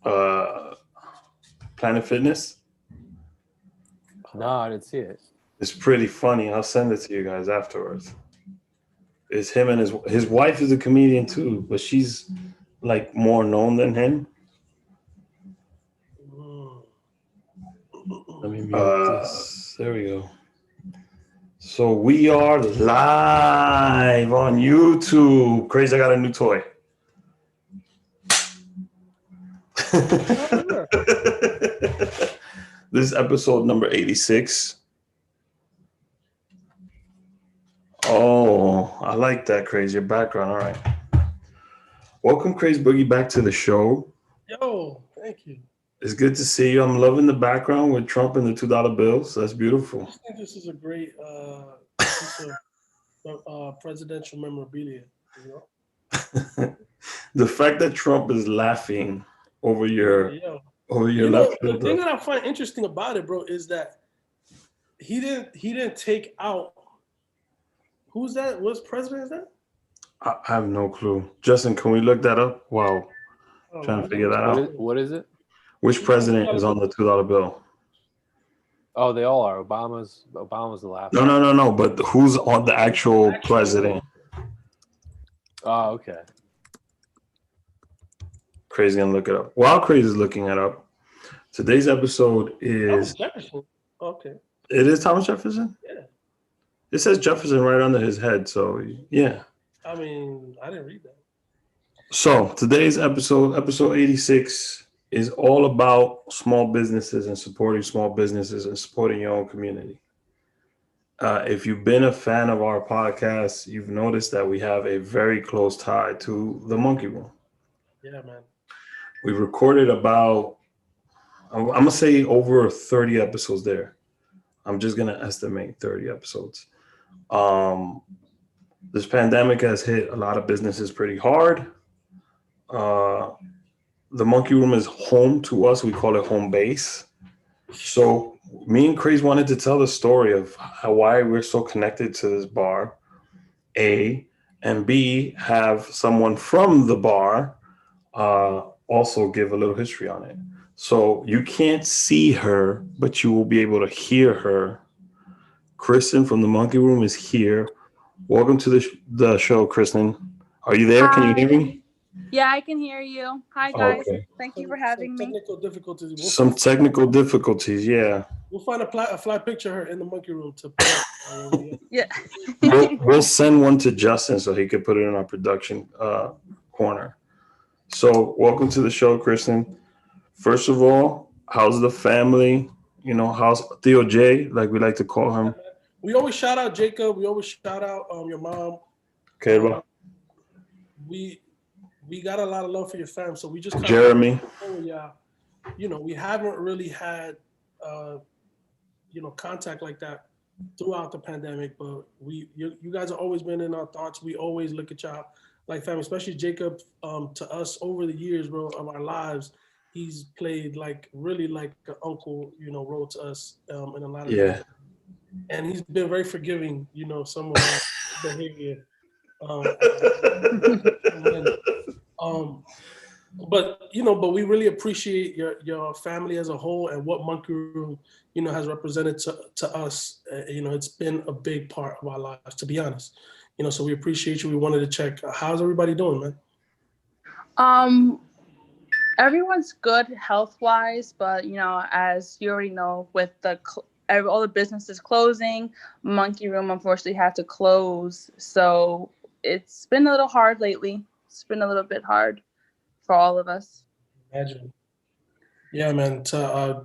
uh, Planet Fitness. No, I didn't see it. It's pretty funny. I'll send it to you guys afterwards. It's him and his wife is a comedian too, but she's like more known than him. Let me mute this. There we go. So we are live on YouTube. Crazy, I got a new toy. This is episode number 86. Oh, I like that, Crazy. Your background. All right. Welcome, Crazy Boogie, back to the show. Yo, thank you. It's good to see you. I'm loving the background with Trump and the $2 bills. That's beautiful. I think this is a great piece of presidential memorabilia. You know? The fact that Trump is laughing over your left the thing that I find interesting about it, bro, is that he didn't take out. Who's that? What president is that? I have no clue. Justin, can we look that up? Wow. Trying to figure that out. What is it? Which president is on the $2 bill? Oh, they all are. Obama's the last. No. But who's on the actual president? Oh, okay. Crazy gonna look it up. While Crazy is looking it up, today's episode is. Jefferson. Okay. It is Thomas Jefferson? Yeah. It says Jefferson right under his head, so yeah. I mean, I didn't read that. So today's episode 86, is all about small businesses and supporting small businesses and supporting your own community. If you've been a fan of our podcast, you've noticed that we have a very close tie to the Monkey Room. Yeah, man. We recorded about, I'm going to say over 30 episodes there. I'm just going to estimate 30 episodes. This pandemic has hit a lot of businesses pretty hard. The Monkey Room is home to us. We call it home base. So me and Craze wanted to tell the story of why we're so connected to this bar, A, and B, have someone from the bar also give a little history on it. So you can't see her, but you will be able to hear her. Krysten from the Monkey Room is here. Welcome to the show, Krysten. Are you there? Hi. Can you hear me? Yeah, I can hear you. Hi, guys. Okay. Thank you for having me. Some technical difficulties, yeah. We'll find a fly picture of her in the Monkey Room to yeah. we'll send one to Justin so he could put it in our production corner. So welcome to the show, Krysten. First of all, how's the family? You know, how's Theo J, like we like to call him? We always shout out Jacob. We always shout out your mom. Okay, well. We got a lot of love for your fam, so we just Jeremy. We haven't really had contact like that throughout the pandemic, but you guys have always been in our thoughts. We always look at y'all like family, especially Jacob. To us over the years, bro, of our lives, he's played really like an uncle, role to us in a lot of ways. And he's been very forgiving, some of our behavior. But we really appreciate your family as a whole and what Monkey Room, has represented to us. It's been a big part of our lives, to be honest. So we appreciate you. We wanted to check how's everybody doing, man. Everyone's good health-wise, but as you already know, with all the businesses closing, Monkey Room unfortunately had to close. So it's been a little hard lately. It's been a little bit hard for all of us. Imagine. Yeah, man. I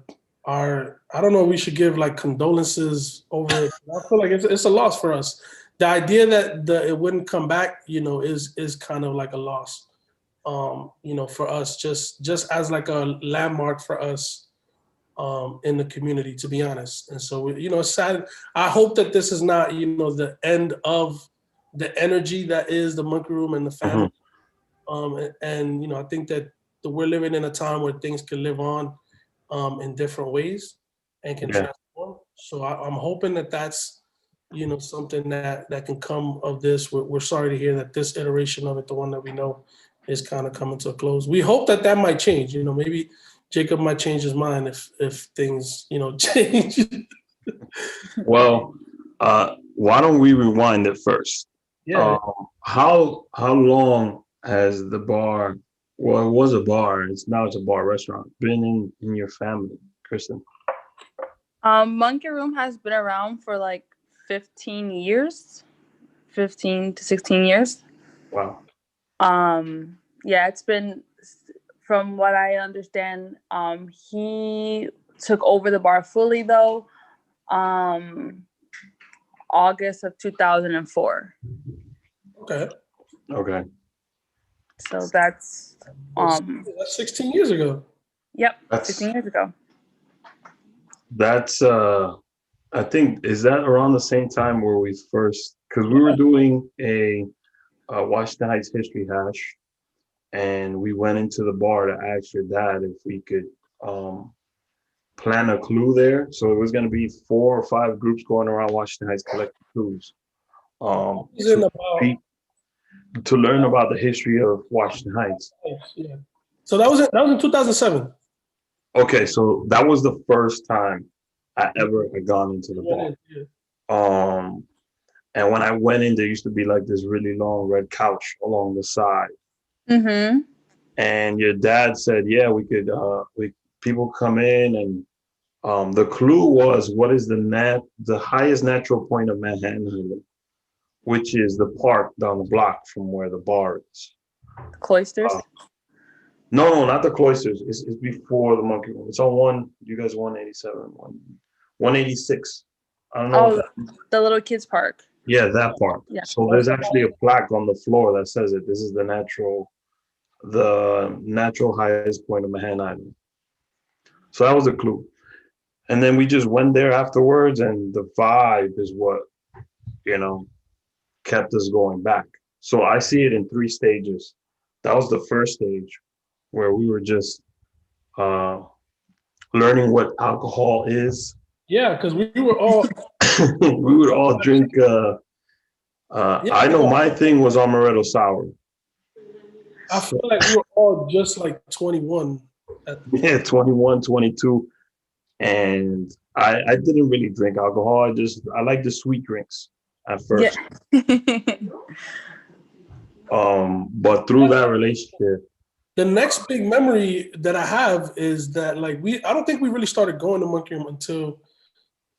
don't know. We should give condolences over it. I feel like it's a loss for us. The idea that it wouldn't come back, is kind of like a loss. For us, just as like a landmark for us, in the community, to be honest. And so, it's sad. I hope that this is not, the end of the energy that is the Monkey Room and the family. Mm-hmm. I think that we're living in a time where things can live on in different ways and can transform. So I'm hoping that that's, something that can come of this. We're sorry to hear that this iteration of it, the one that we know, is kind of coming to a close. We hope that might change. You know, maybe Jacob might change his mind if things, you know, change. Well, why don't we rewind it first? Yeah. How long has the bar? Well, it was a bar. It's a bar restaurant. Been in your family, Krysten? Monkey Room has been around for like 15 years, 15 to 16 years. Wow. Yeah, it's been, from what I understand, he took over the bar fully though, August of 2004. Okay. Okay. So that's That's 16 years ago. yep, That's 16 years ago. that's I think, is that around the same time where we first, because we were doing a Washington Heights history hash, and we went into the bar to ask your dad if we could plant a clue there. So it was going to be 4 or 5 groups going around Washington Heights collecting clues to learn about the history of Washington Heights. Yeah. So that was in 2007. Okay, so that was the first time I ever had gone into the bar. Yeah. And when I went in, there used to be like this really long red couch along the side. Mm-hmm. And your dad said, yeah, we could, people come in, and the clue was, what is the highest natural point of Manhattan, which is the park down the block from where the bar is. Cloisters? No, not the Cloisters. It's before the Monkey Room. It's on 187, 186. I don't know. Oh, the little kids park. Yeah, that park. Yeah. So there's actually a plaque on the floor that says it. This is the natural highest point of Manhattan Island. So that was a clue. And then we just went there afterwards, and the vibe is what, kept us going back. So I see it in 3 stages. That was the first stage, where we were just learning what alcohol is. Yeah, because we were all we would all drink. I know my thing was amaretto sour. I feel like we were all just like 21. Yeah, 21, 22. And I didn't really drink alcohol. I like the sweet drinks at first. Yeah. But through that relationship, the next big memory that I have is that like I don't think we really started going to Monkey Room until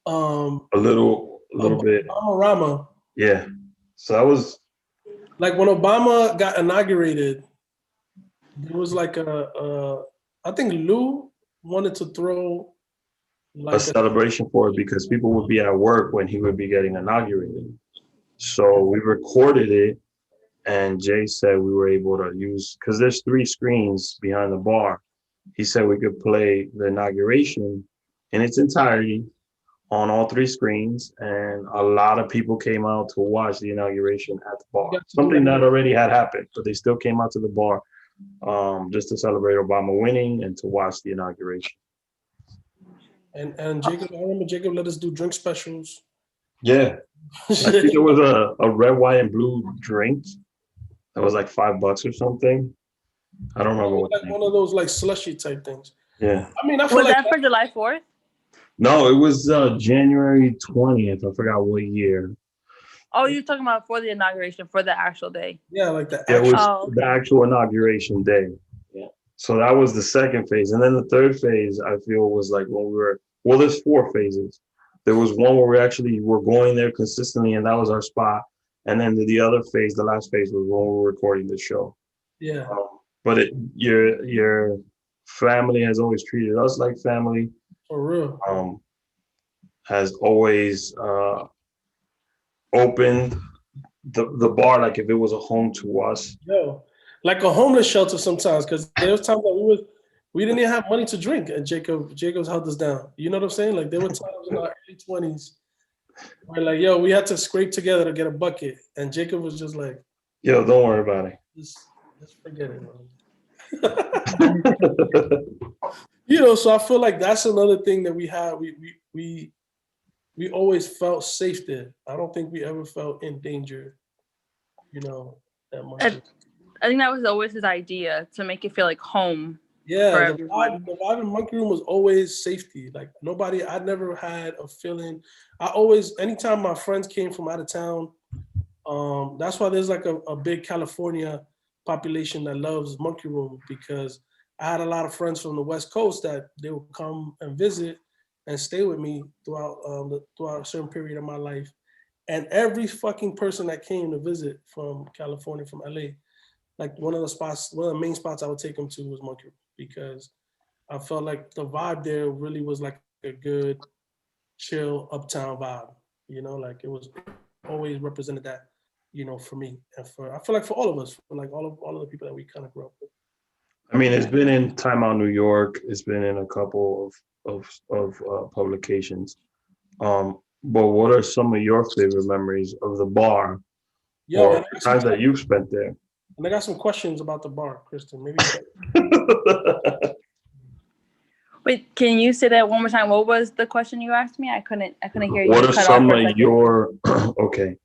a little bit. Obama. Yeah. So that was like when Obama got inaugurated, there was like I think Lou wanted to throw like a celebration for it, because people would be at work when he would be getting inaugurated. So we recorded it, and Jay said we were able to use, because there's 3 screens behind the bar. He said we could play the inauguration in its entirety on all 3 screens, and a lot of people came out to watch the inauguration at the bar. Something that already had happened, but they still came out to the bar just to celebrate Obama winning and to watch the inauguration. And Jacob, I remember Jacob let us do drink specials. Yeah. I think there was a red, white, and blue drink that was like $5 or something. I don't remember what. Like one of those like slushy type things. Yeah. I mean, I feel was like that for July 4th? No, it was January 20th. I forgot what year. Oh, you're talking about for the inauguration, for the actual day. Yeah, like the actual. It was okay. the actual inauguration day. Yeah. So that was the second phase. And then the third phase, I feel, was like when there's 4 phases. There was one where we actually were going there consistently, and that was our spot. And then the other phase, the last phase, was when we were recording the show. Yeah. But your family has always treated us like family. For real. Has always opened the bar like if it was a home to us. Yo, like a homeless shelter sometimes, because there was times that we didn't even have money to drink, and Jacob's held us down. You know what I'm saying? Like there were times in our early 20s where like, yo, we had to scrape together to get a bucket, and Jacob was just like, yo, don't worry about it. Just forget it, man. So I feel like that's another thing that we have. We always felt safe there. I don't think we ever felt in danger, that much. I think that was always his idea, to make it feel like home for Yeah, everyone. the vibe in Monkey Room was always safety. Like nobody, I never had a feeling. Anytime my friends came from out of town, that's why there's like a big California population that loves Monkey Room, because I had a lot of friends from the West Coast that they would come and visit and stay with me throughout a certain period of my life. And every fucking person that came to visit from California, from LA, like one of the main spots I would take them to was Monkey Room, because I felt like the vibe there really was like a good, chill uptown vibe. Like it was always represented that, for me and I feel like for all of us, for like all of the people that we kind of grew up with. I mean, it's been in Time Out New York. It's been in a couple of publications. But what are some of your favorite memories of the bar Yo, or times that you've spent there? And I got some questions about the bar, Krysten. Maybe. Wait, can you say that one more time? What was the question you asked me? I couldn't hear you. What are Cut off some for a of second. your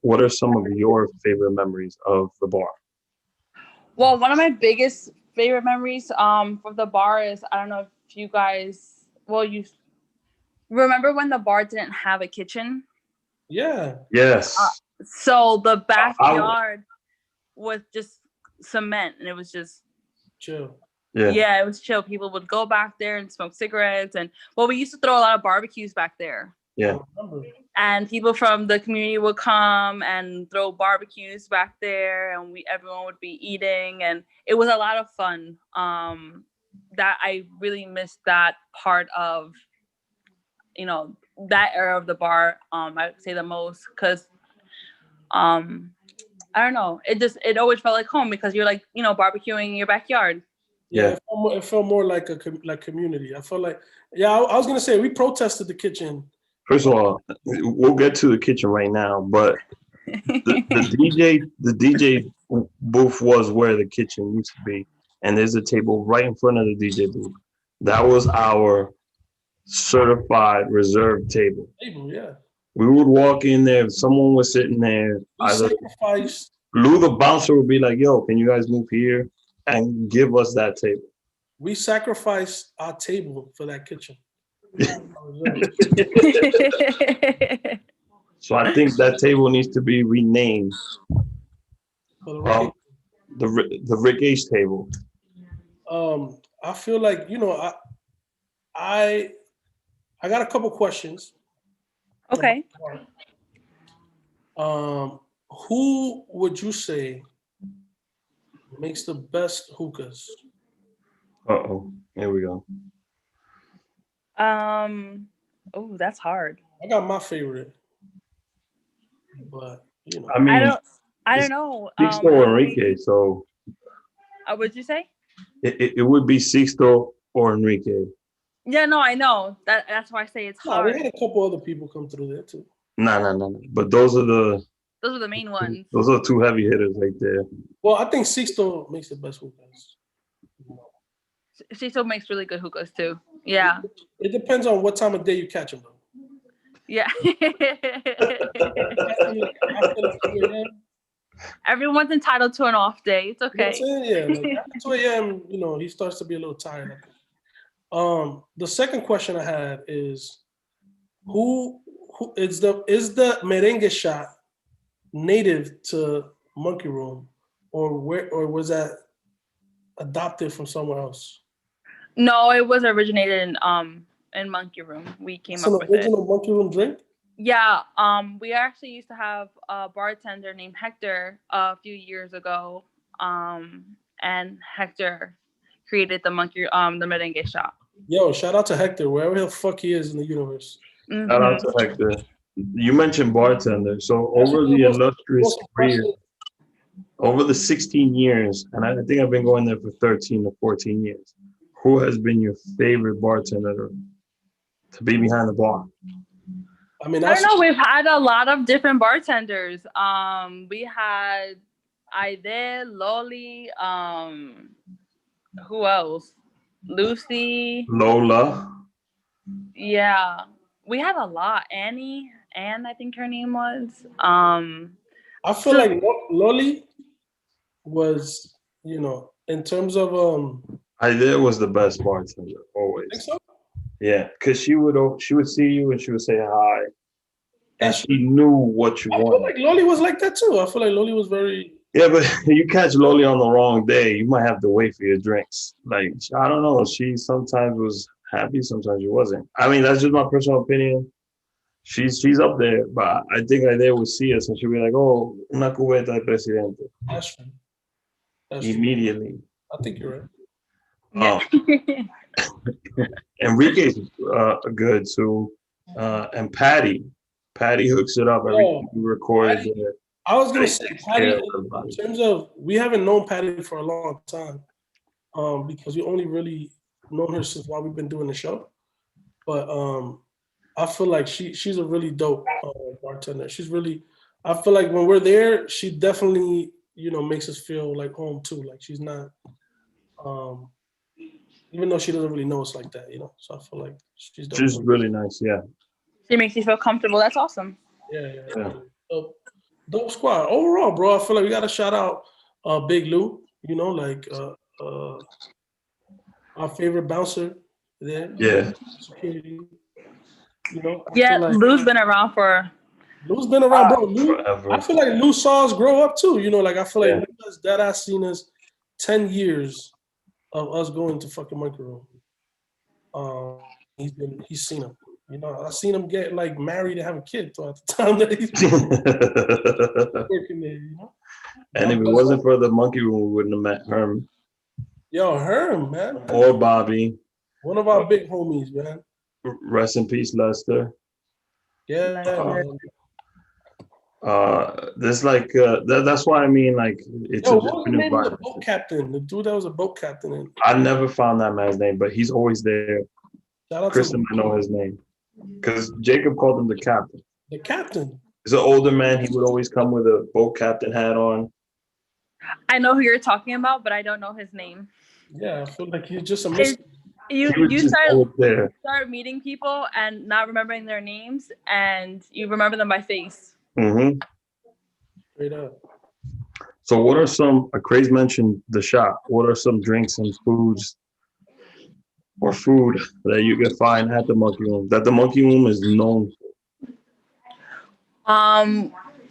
What are some of your favorite memories of the bar? Well, one of my biggest favorite memories from the bar is, I don't know if you guys, you remember when the bar didn't have a kitchen? Yeah. Yes. So the backyard was just cement, and it was just chill. Yeah, it was chill. People would go back there and smoke cigarettes, and we used to throw a lot of barbecues back there. Yeah. And people from the community would come and throw barbecues back there, and everyone would be eating, and it was a lot of fun. That I really missed that part of, that era of the bar. I would say the most, because I don't know, it always felt like home, because you're like, barbecuing in your backyard. Yeah, it felt more like community. I felt like, I was gonna say we protested the kitchen. First of all, we'll get to the kitchen right now, but the DJ booth was where the kitchen used to be, and there's a table right in front of the DJ booth. That was our certified reserved table. Yeah. We would walk in there, if someone was sitting there, Lou the bouncer would be like, "Yo, can you guys move here?" and give us that table. We sacrificed our table for that kitchen. So I think that table needs to be renamed the Rick H table. I feel like, I got a couple questions. Okay. Who would you say makes the best hookahs? Here we go. Oh, that's hard. I got my favorite, but I mean, I don't know. Sixto Enrique. So, what'd you say? It would be Sixto or Enrique. Yeah, no, I know. That's why I say it's hard. We had a couple other people come through there too. No. But those are the main ones. Those are two heavy hitters right there. Well, I think Sixto makes the best hookahs. Sixto makes really good hookahs too. Yeah. It depends on what time of day you catch them, though. Yeah. Everyone's entitled to an off day. It's okay. Yeah, after 2 a.m., he starts to be a little tired. The second question I had is, who is the merengue shot native to Monkey Room, or was that adopted from somewhere else? No, it was originated in Monkey Room. We came up with it. It's an original Monkey Room drink? Yeah. We actually used to have a bartender named Hector a few years ago. And Hector created the merengue shot. Yo, shout out to Hector, wherever the fuck he is in the universe. Mm-hmm. Shout out to Hector. You mentioned bartender. So over the illustrious career, over the 16 years, and I think I've been going there for 13 to 14 years, who has been your favorite bartender to be behind the bar? I mean, I don't know. We've had a lot of different bartenders. We had Aide, Loli, who else? Lucy. Lola. Yeah. We had a lot. Anne, I think her name was. I feel like Loli was, you know, in terms of Idea was the best bartender think always. so? Yeah, because she would see you and she would say hi, and That's she knew what you I feel wanted. like Loli was like that too. I feel like Loli was very Yeah, but you catch Loli on the wrong day, you might have to wait for your drinks. Like I don't know, she sometimes was happy, sometimes she wasn't. I mean, that's just my personal opinion. She's up there, but I think Idea would see us and she'd be like, "Oh, una cubeta de presidente," that's true. That's true. immediately. I think you're right. Yeah. Enrique's good too, and Patty hooks it up every Oh, time we record. Patty, I was gonna say Takes Patty. care of In everybody. terms of, we haven't known Patty for a long time, because we only really known her since while we've been doing the show. But I feel like she's a really dope bartender. She's really, I feel like when we're there, she definitely, you know, makes us feel like home too. Like she's not, um, even though she doesn't really know us like that, you know. So I feel like she's dope. She's really nice. Yeah. She makes you feel comfortable. That's awesome. Yeah. Yeah. Dope squad. Overall, bro, I feel like we got to shout out Big Lou, you know, like our favorite bouncer there. Yeah. Security. You know, I Yeah, feel like Lou's been around for Lou's been around, bro. Lou, Forever. I feel like Lou saw us grow up too. You know, like I feel like Yeah. Lou has that ass seen us 10 years of us going to fucking Monkey Room. He's seen him. You know, I seen him get like married and have a kid throughout the time that he's working there. You know. And if it wasn't for the monkey room, we wouldn't have met Herm Yo, Herm, man, or Bobby. one of our big homies, man. Rest in peace, Lester. Yeah, Lester. man. There's like that's why I mean, like, it's Yo, a what was the different name of the environment. boat captain? The dude that was a boat captain. And I never found that man's name, but he's always there. shout out to Krysten might know his name because Jacob called him the captain. the captain. He's an older man. He would always come with a boat captain hat on. I know who you're talking about, but I don't know his name. Yeah, I feel like he's just a Is- mystery. You He was you just always there. start meeting people and not remembering their names, and you remember them by face. Hmm. Straight up. So, what are some? Craze mentioned the shop. What are some drinks and foods or food that you can find at the Monkey Room that the Monkey Room is known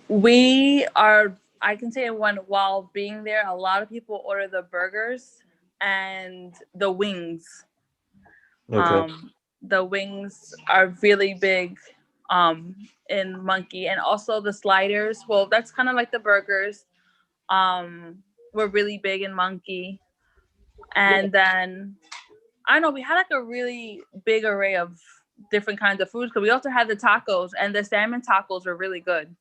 We are. I can say while being there, a lot of people order the burgers and the wings. for? Okay. The wings are really big in Monkey, and also the sliders. Well, that's kind of like the burgers. Were really big in Monkey, and then I don't know. We had like a really big array of different kinds of foods because we also had the tacos, and the salmon tacos were really good.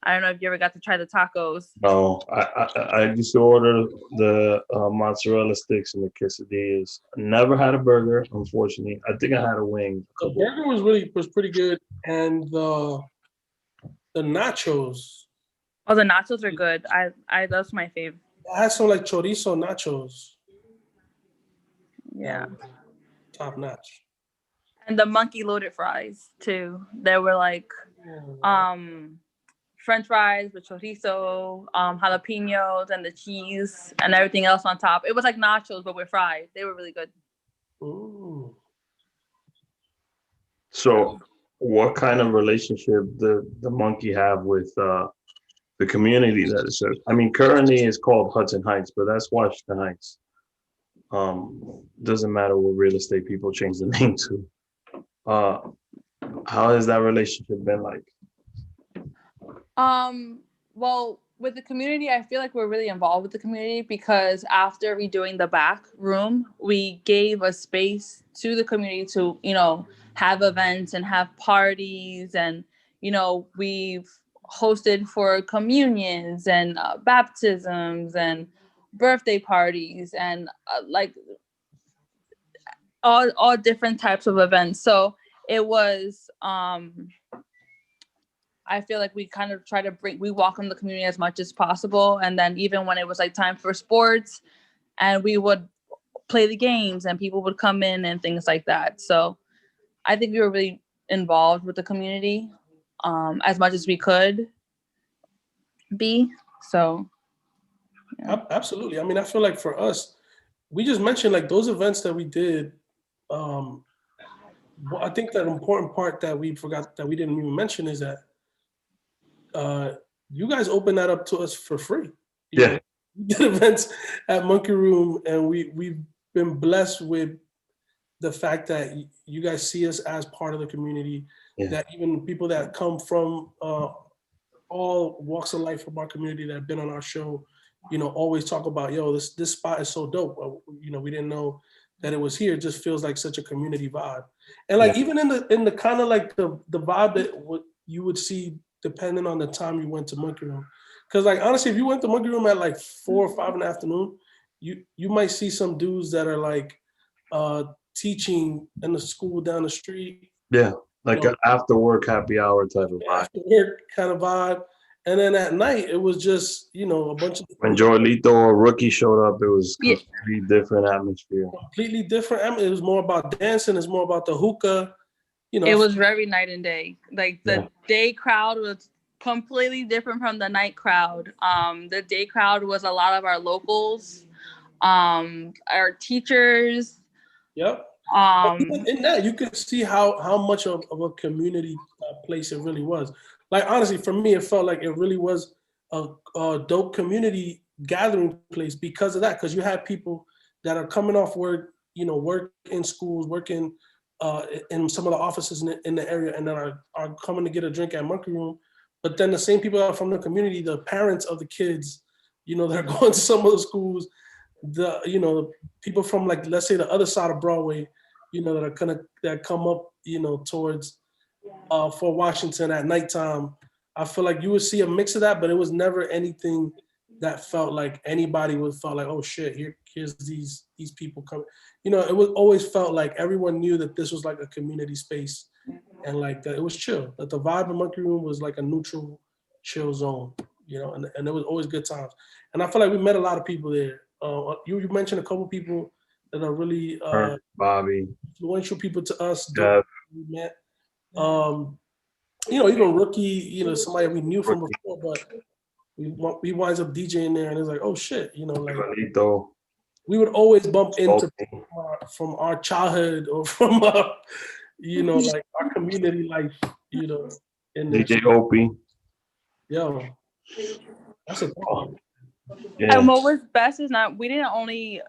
I don't know if you ever got to try the tacos. No, I used to order the mozzarella sticks and the quesadillas. Never had a burger, unfortunately. I think I had a wing. The burger was pretty good, and the nachos. Oh, the nachos are good. I that's my favorite. I had some like chorizo nachos. Yeah. Top notch. And the monkey loaded fries too. They were like French fries with chorizo, jalapenos, and the cheese and everything else on top. It was like nachos but with fries. They were really good. Ooh. So, what kind of relationship the monkey have with the community that it serves? I mean, currently it's called Hudson Heights, but that's Washington Heights. Doesn't matter what real estate people change the name to. How has that relationship been like? Well, with the community, I feel like we're really involved with the community because after redoing the back room, we gave a space to the community to, you know, have events and have parties. And, you know, we've hosted for communions and baptisms and birthday parties and like all different types of events. So it was, I feel like we kind of try to we welcome the community as much as possible. And then even when it was like time for sports and we would play the games and people would come in and things like that. So I think we were really involved with the community as much as we could be. So Absolutely. I mean, I feel like for us, we just mentioned like those events that we did. Well, I think that important part that we forgot that we didn't even mention is that you guys opened that up to us for free. You know, we did events at Monkey Room, and we've been blessed with the fact that you guys see us as part of the community. That even people that come from all walks of life from our community that have been on our show, you know, always talk about, yo, this spot is so dope. You know, we didn't know that it was here. It just feels like such a community vibe. And like even in the kind of like the vibe that you would see depending on the time you went to Monkey Room. Because like honestly, if you went to Monkey Room at like 4 or 5 in the afternoon, you might see some dudes that are like teaching in the school down the street. Yeah, like an after work happy hour type of vibe. After work kind of vibe. And then at night, it was just, you know, a bunch of... When Joelito or Rookie showed up, it was completely different atmosphere. Completely different. It was more about dancing. It's more about the hookah. You know, it was very night and day. Like the day crowd was completely different from the night crowd. The day crowd was a lot of our locals, our teachers. Yep. In that, you could see how much of a community place it really was. Like honestly, for me, it felt like it really was a dope community gathering place because of that. Because you had people that are coming off work, you know, work in schools, working in some of the offices in the area, and then are coming to get a drink at Monkey Room. But then the same people are from the community, the parents of the kids, you know, they're going to some of the schools. You know, people from like, let's say the other side of Broadway, you know, that come up, you know, towards Fort Washington at nighttime. I feel like you would see a mix of that, but it was never anything that felt like anybody felt like, oh shit, here's these people coming. You know, it was always felt like everyone knew that this was like a community space, and like that it was chill. That the vibe of Monkey Room was like a neutral, chill zone. You know, and it was always good times. And I feel like we met a lot of people there. You mentioned a couple people that are really Bobby, influential people to us. We met. You know, even Rookie, you know, somebody we knew from before, but we winds up DJing there, and it's like, oh shit, you know, like we would always bump into from our childhood or from you know, like our community life, you know, in DJ Opie. Yo, that's a problem. Yeah. And what was best is we didn't only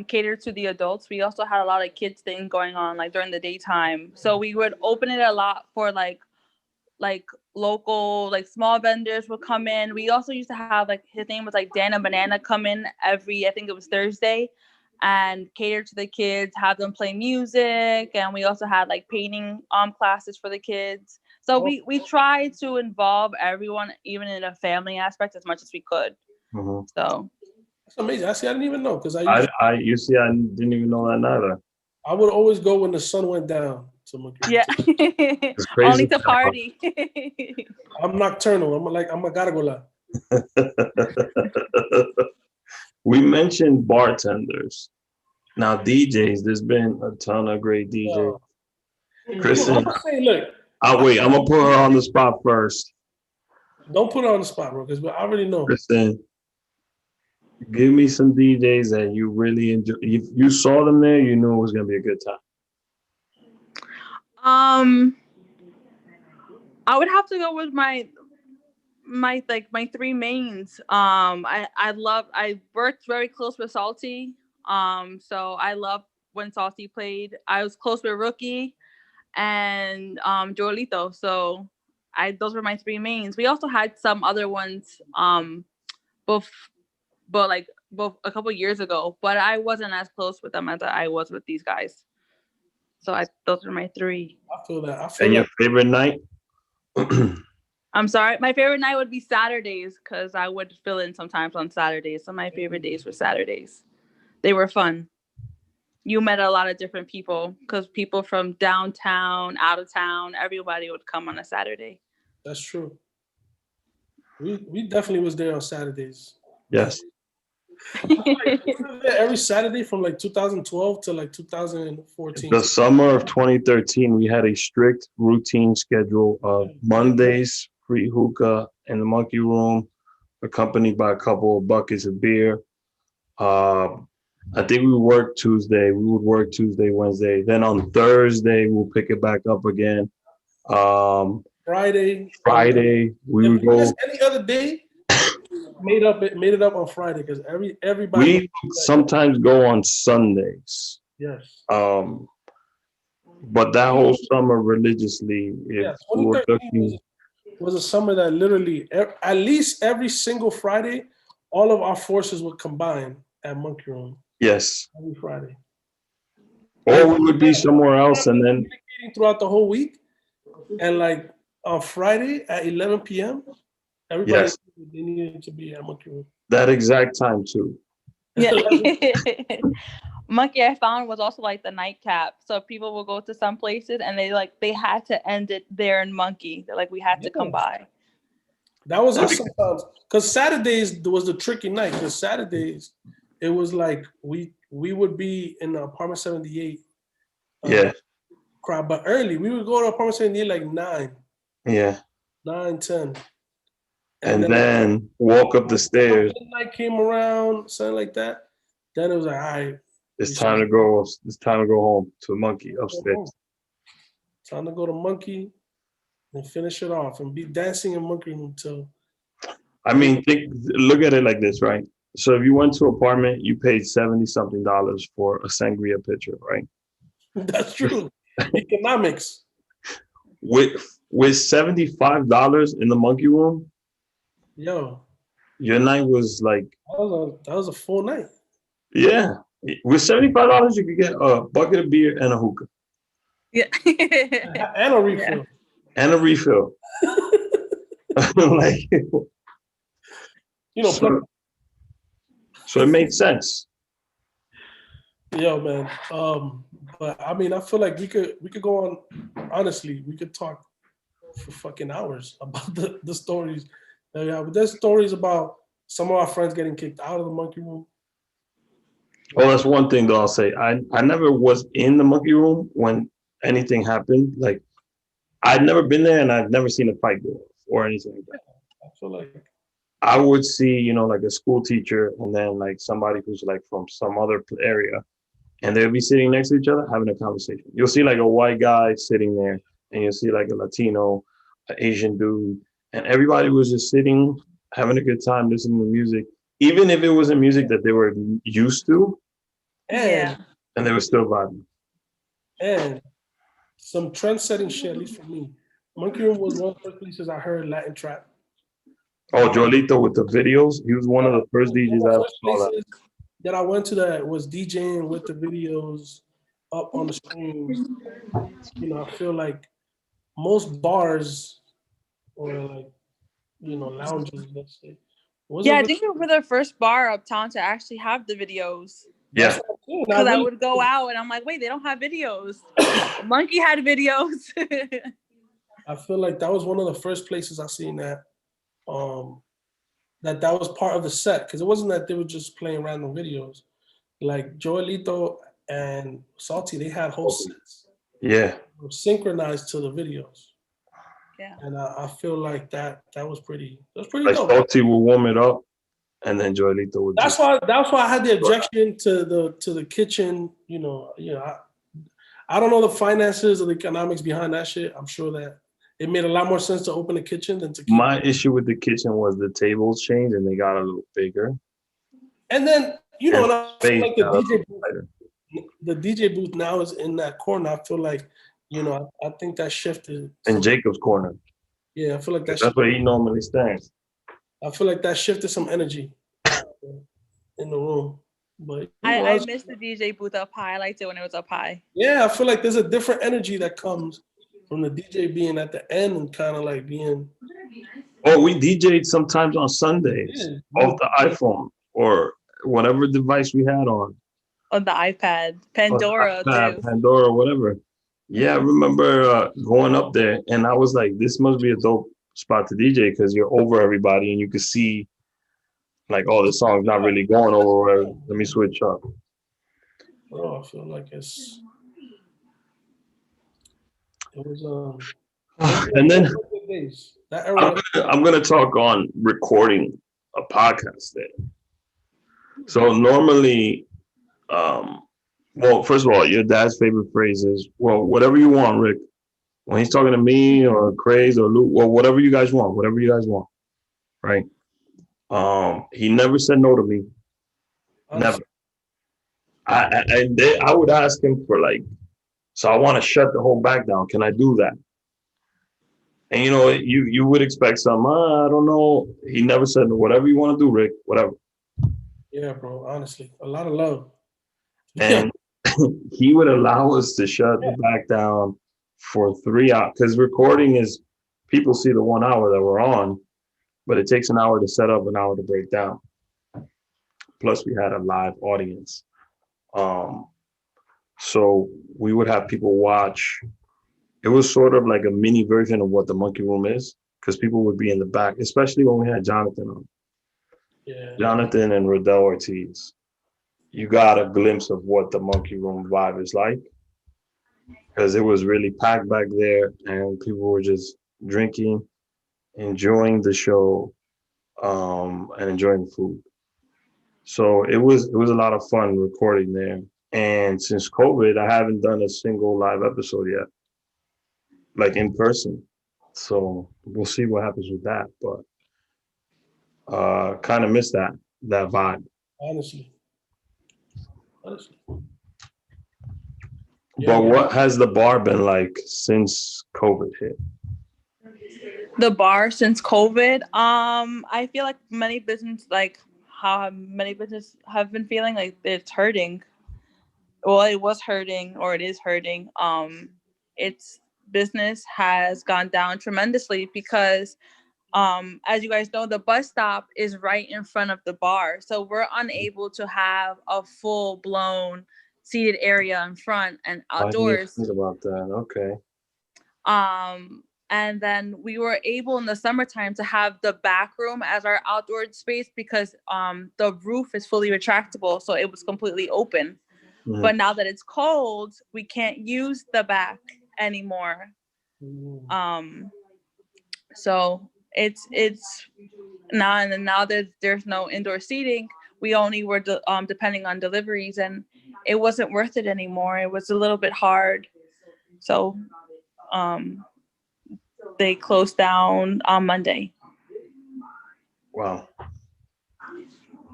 cater to the adults. We also had a lot of kids things going on like during the daytime. So we would open it a lot for like local, like small vendors would come in. We also used to have like, his name was like Dan and Banana, come in I think it was Thursday, and cater to the kids, have them play music. And we also had like painting classes for the kids. So we tried to involve everyone, even in a family aspect, as much as we could. Mm-hmm. So that's amazing. I didn't even know, because I didn't even know that neither. I would always go when the sun went down. Yeah, only to party. I'm nocturnal. I'm a gotta go live. We mentioned bartenders. Now DJs, there's been a ton of great DJs. Krysten, look. Wait, I'm gonna put her on the spot first. Don't put her on the spot, bro, because I already know. Krysten, give me some DJs that you really enjoy. If you saw them there, you knew it was gonna be a good time. I would have to go with my three mains. I worked very close with Salty. So I love when Salty played. I was close with Rookie and Joelito. So those were my three mains. We also had some other ones both a couple years ago, but I wasn't as close with them as I was with these guys. So those are my three. I feel that. And your favorite night? I'm sorry. My favorite night would be Saturdays, because I would fill in sometimes on Saturdays. So my favorite days were Saturdays. They were fun. You met a lot of different people, because people from downtown, out of town, everybody would come on a Saturday. That's true. We definitely was there on Saturdays. Yes. Every Saturday from like 2012 to like 2014. The summer of 2013, we had a strict routine schedule of Mondays, free hookah in the Monkey Room, accompanied by a couple of buckets of beer. I think we work Tuesday. We would work Tuesday, Wednesday. Then on Thursday, we'll pick it back up again. Friday. We If would we miss go. any other day, made it up on Friday because everybody. We sometimes go on Sundays. Yes. But that whole summer religiously, if we were 2013 looking, was a summer that literally at least every single Friday, all of our forces would combine at Monkey Room yes, every Friday. or we would be somewhere else, and then throughout the whole week, and like on Friday at 11 p.m., everybody they needed to be at Monkey Room. That exact time too. Yeah. Monkey, I found, was also like the nightcap. So people will go to some places and they had to end it there in Monkey. They're like, we had to come by. That was us sometimes. Because Saturdays was the tricky night. Because Saturdays, it was like we would be in the apartment 78. Crowd, but early. We would go to apartment 78 like 9. Yeah. 9, 10. And then walk up the stairs. Midnight came around, something like that. Then it was like, all right. It's time to go. It's time to go home to Monkey upstairs. Time to go to Monkey and finish it off and be dancing in Monkey until. I mean, look at it like this, right? So if you went to an apartment, you paid $70-something for a sangria pitcher, right? That's true. Economics. With $75 in the Monkey Room, yo, your night was like that was a full night. Yeah. With $75, you could get a bucket of beer and a hookah. Yeah. And a refill. Yeah. And a refill. Like, so it made sense. Yo, man. But I mean, I feel like we could go on. Honestly, we could talk for fucking hours about the stories that we have. But there's stories about some of our friends getting kicked out of the Monkey Room. Well, that's one thing though. I'll say I never was in the Monkey Room when anything happened. Like, I'd never been there, and I've never seen a fight go off or anything like that. I feel like I would see, like a school teacher, and then like somebody who's like from some other area, and they'll be sitting next to each other having a conversation. You'll see like a white guy sitting there, and you'll see like a Latino, an Asian dude, and everybody was just sitting, having a good time, listening to music, even if it wasn't music that they were used to. And they were still vibing. And some trend-setting shit, at least for me. Monkey Room was one of the first places I heard Latin trap. Oh, Joelito with the videos. He was one of the first DJs I ever saw that I went to that was DJing with the videos up on the screen. I feel like most bars or like, lounges, let's say. I think we were the first bar uptown to actually have the videos. Yeah. Because I would go out and I'm like, wait, they don't have videos. Monkey had videos. I feel like that was one of the first places I seen that that was part of the set, because it wasn't that they were just playing random videos. Like Joelito and Salty, they had whole sets. Yeah. Synchronized to the videos. Yeah. And I feel like that was pretty like dope. Salty will warm it up, and then Joelito would. That's why I had the objection to the kitchen. I don't know the finances or the economics behind that shit. I'm sure that it made a lot more sense to open a kitchen than to keep. My issue with the kitchen was the tables changed and they got a little bigger. And then I feel like the DJ booth now is in that corner. I feel like I think that shifted. In Jacob's corner. Yeah, I feel like that's where he normally stands. I feel like that shifted some energy in the room. But I missed the DJ booth up high. I liked it when it was up high. Yeah, I feel like there's a different energy that comes from the DJ being at the end and kind of like being. Oh, we DJ'd sometimes on Sundays off the iPhone or whatever device we had on. On the iPad, Pandora, Pandora, whatever. Yeah, I remember going up there, and I was like, "This must be a dope spot to DJ because you're over everybody and you can see." Like, the song's not really going over. Let me switch up. Oh, I feel like it was. And then I'm gonna talk on recording a podcast there. So normally, well, first of all, your dad's favorite phrase is, well, whatever you want, Rick. When he's talking to me or Craze or Luke, well, whatever you guys want, right? He never said no to me. Never. I would ask him for like, so I want to shut the whole back down. Can I do that? And you would expect some. I don't know. He never said no. Whatever you want to do, Rick. Whatever. Yeah, bro. Honestly, a lot of love. And he would allow us to shut the back down for 3 hours because recording is people see the 1 hour that we're on, but it takes an hour to set up, an hour to break down. Plus, we had a live audience. So we would have people watch. It was sort of like a mini version of what the Monkey Room is, because people would be in the back, especially when we had Jonathan on. Yeah. Jonathan and Rodell Ortiz. You got a glimpse of what the Monkey Room vibe is like, because it was really packed back there, and people were just drinking, enjoying the show, and enjoying the food. So it was a lot of fun recording there. And since COVID, I haven't done a single live episode yet, like in person. So we'll see what happens with that. But kind of miss that vibe. Honestly. But what has the bar been like since COVID hit? The bar since COVID, I feel like many businesses, like how many businesses have been feeling like it's hurting. Well, it was hurting, or it is hurting. Its business has gone down tremendously because, as you guys know, the bus stop is right in front of the bar, so we're unable to have a full blown seated area in front and outdoors. I didn't think about that. Okay. And then we were able in the summertime to have the back room as our outdoor space because the roof is fully retractable, so it was completely open. Mm-hmm. But now that it's cold, we can't use the back anymore. So it's now, and now that there's no indoor seating, we only were depending on deliveries, and it wasn't worth it anymore. It was a little bit hard. So they closed down on Monday. Wow.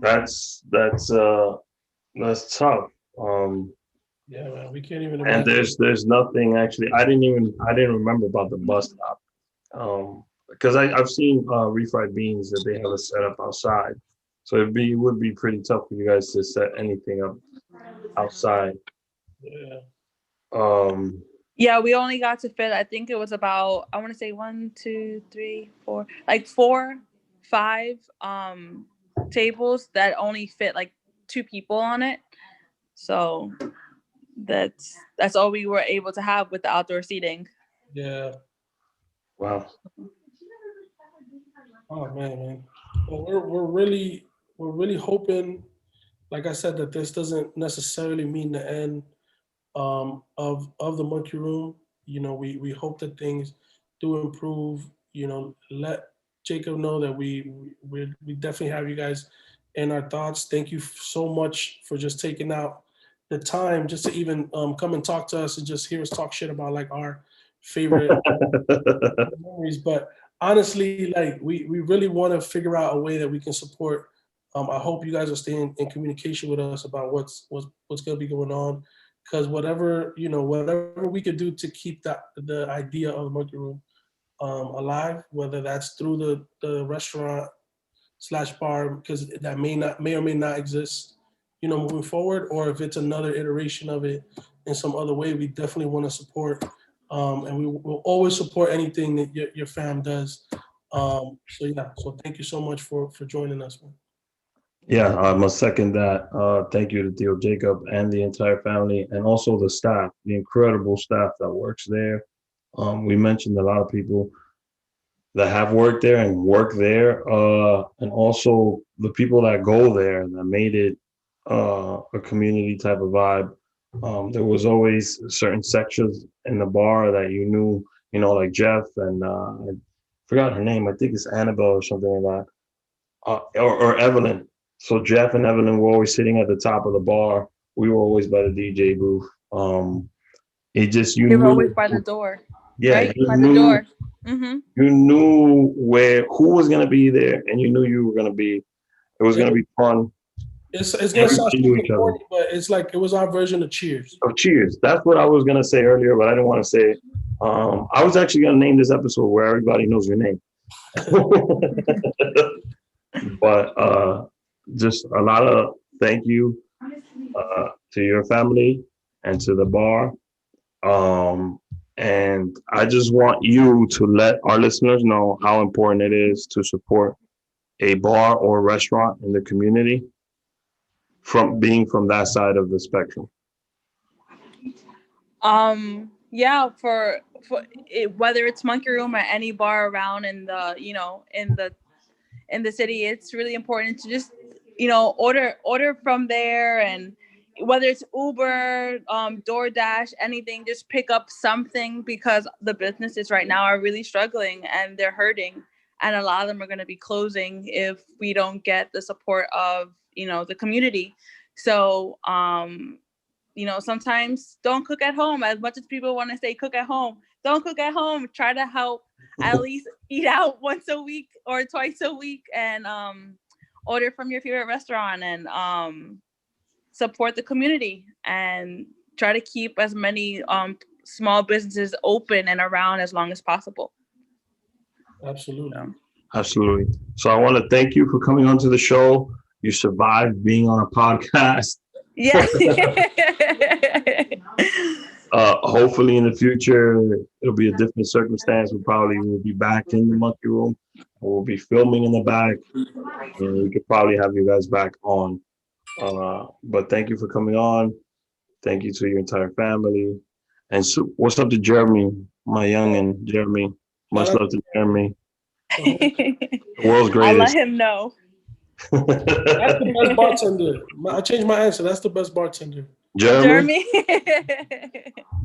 That's tough. Yeah, man, we can't even imagine. And there's nothing actually. I didn't remember about the bus stop. Because I've seen refried beans that they have a setup outside. So it would be pretty tough for you guys to set anything up outside. Yeah. Yeah, we only got to fit, I think it was about, I want to say 1, 2, 3, 4, like 4, 5 tables that only fit like 2 people on it. So that's all we were able to have with the outdoor seating. Yeah. Wow. Oh man. Well, we're really hoping, like I said, that this doesn't necessarily mean the end of the Monkey Room. We hope that things do improve. Let Jacob know that we definitely have you guys in our thoughts. Thank you so much for just taking out the time just to even come and talk to us and just hear us talk shit about like our favorite memories. But honestly, like we really want to figure out a way that we can support. I hope you guys are staying in communication with us about what's going to be going on, because whatever we could do to keep the idea of the Monkey Room alive, whether that's through the restaurant / bar, because that may or may not exist, moving forward, or if it's another iteration of it in some other way, we definitely want to support. And we will always support anything that your fam does. So thank you so much for joining us, man. Yeah, I must second that. Thank you to Theo Jacob and the entire family, and also the staff, the incredible staff that works there. We mentioned a lot of people that have worked there and work there, and also the people that go there that made it a community type of vibe. There was always certain sections in the bar that you knew, like Jeff and I forgot her name. I think it's Annabelle or something like that. or Evelyn. So Jeff and Evelyn were always sitting at the top of the bar. We were always by the DJ booth. It just They were always by the door. Yeah, right? By the door. Mm-hmm. You knew who was gonna be there, and you knew you were gonna be. It was gonna be fun. It's gonna sound Everybody knew each other. corny, but it's like it was our version of Cheers. Oh, Cheers. That's what I was gonna say earlier, but I didn't want to say it. I was actually gonna name this episode where everybody knows your name. But just a lot of thank you to your family and to the bar. And I just want you to let our listeners know how important it is to support a bar or restaurant in the community from being from that side of the spectrum. Yeah, for it, whether it's Monkey Room or any bar around in the, you know, in the city, it's really important to just, you know, order from there, and whether it's Uber, DoorDash, anything, just pick up something, because the businesses right now are really struggling and they're hurting, and a lot of them are going to be closing if we don't get the support of, you know, the community. So you know, sometimes don't cook at home. As much as people want to say cook at home, don't cook at home. Try to help at least eat out once a week or twice a week, and order from your favorite restaurant, and support the community, and try to keep as many small businesses open and around as long as possible. Absolutely. Absolutely. So I want to thank you for coming onto the show. You survived being on a podcast. Yeah. Hopefully in the future, it'll be a different circumstance. We probably will be back in the Monkey Room. We'll be filming in the back, and we could probably have you guys back on. But thank you for coming on. Thank you to your entire family. And so, what's up to Jeremy, my youngin', Jeremy? Much love to Jeremy. The world's I'll greatest. let him know. That's the best bartender. I changed my answer. That's the best bartender. Jeremy? Jeremy.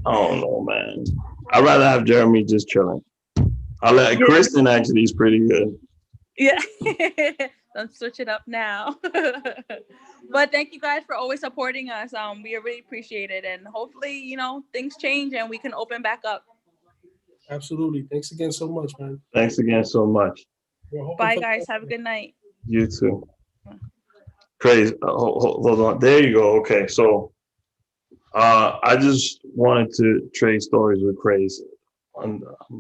I don't know, man. I'd rather have Jeremy just chilling. I'll let Krysten actually is pretty good. Yeah. Don't switch it up now. But thank you guys for always supporting us. We really appreciate it, and hopefully, you know, things change and we can open back up. Absolutely. Thanks again so much, man. Thanks again so much. Bye, guys. Have a good night. You too. Craze. Hold on. There you go. Okay. So I just wanted to trade stories with Craze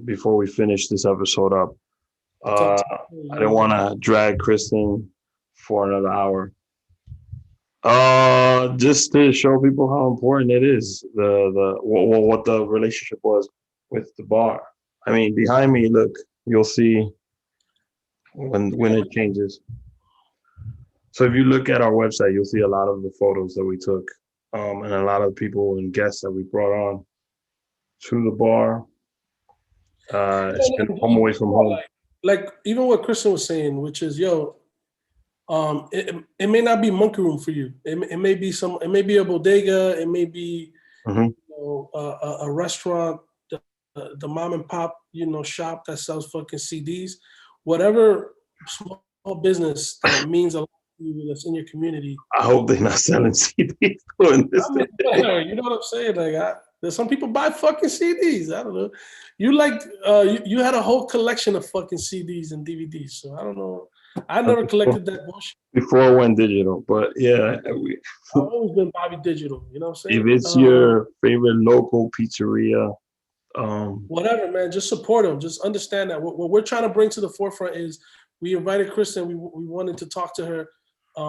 before we finish this episode up. I didn't want to drag Krysten for another hour. Just to show people how important it is, what the relationship was with the bar. I mean, behind me, look, you'll see when it changes. So if you look at our website, you'll see a lot of the photos that we took, and a lot of people and guests that we brought on to the bar. It's been home away from home. Like even what Krysten was saying, which is, it may not be Monkey Room for you. It may be it may be a bodega. It may be a restaurant, the mom and pop, shop that sells fucking CDs. Whatever small business that means a lot to you that's in your community. I hope they're not selling CDs doing this. You know what I'm saying? Like, there's some people buy fucking CDs. I don't know. You had a whole collection of fucking CDs and DVDs. So I don't know. I never collected that bullshit. Before it went digital, but yeah. I've always been Bobby Digital. You know what I'm saying? If it's your favorite local pizzeria, whatever, man, just support them. Just understand that what we're trying to bring to the forefront is we invited Krysten. We wanted to talk to her.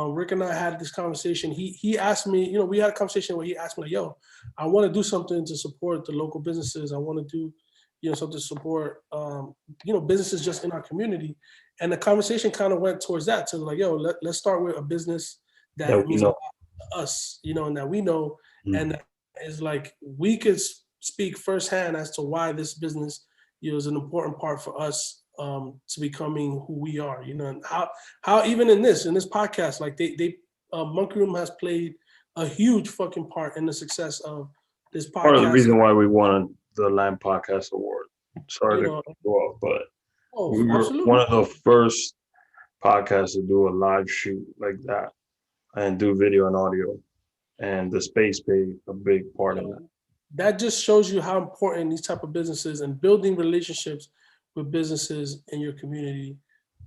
Rick and I had this conversation. He asked me, we had a conversation where he asked me, like, yo, I want to do something to support the local businesses. I want to do, something to support, businesses just in our community. And the conversation kind of went towards that. So like, yo, let's start with a business that means a lot to us, and that we know. Mm-hmm. And that is like, we could speak firsthand as to why this business, is an important part for us. To becoming who we are, and how even in this podcast, like they Monkey Room has played a huge fucking part in the success of this podcast. Part of the reason why we won the Lamb Podcast Award. Sorry to go off, but we were one of the first podcast to do a live shoot like that and do video and audio. And the space played a big part in that. That just shows you how important these type of businesses and building relationships with businesses in your community,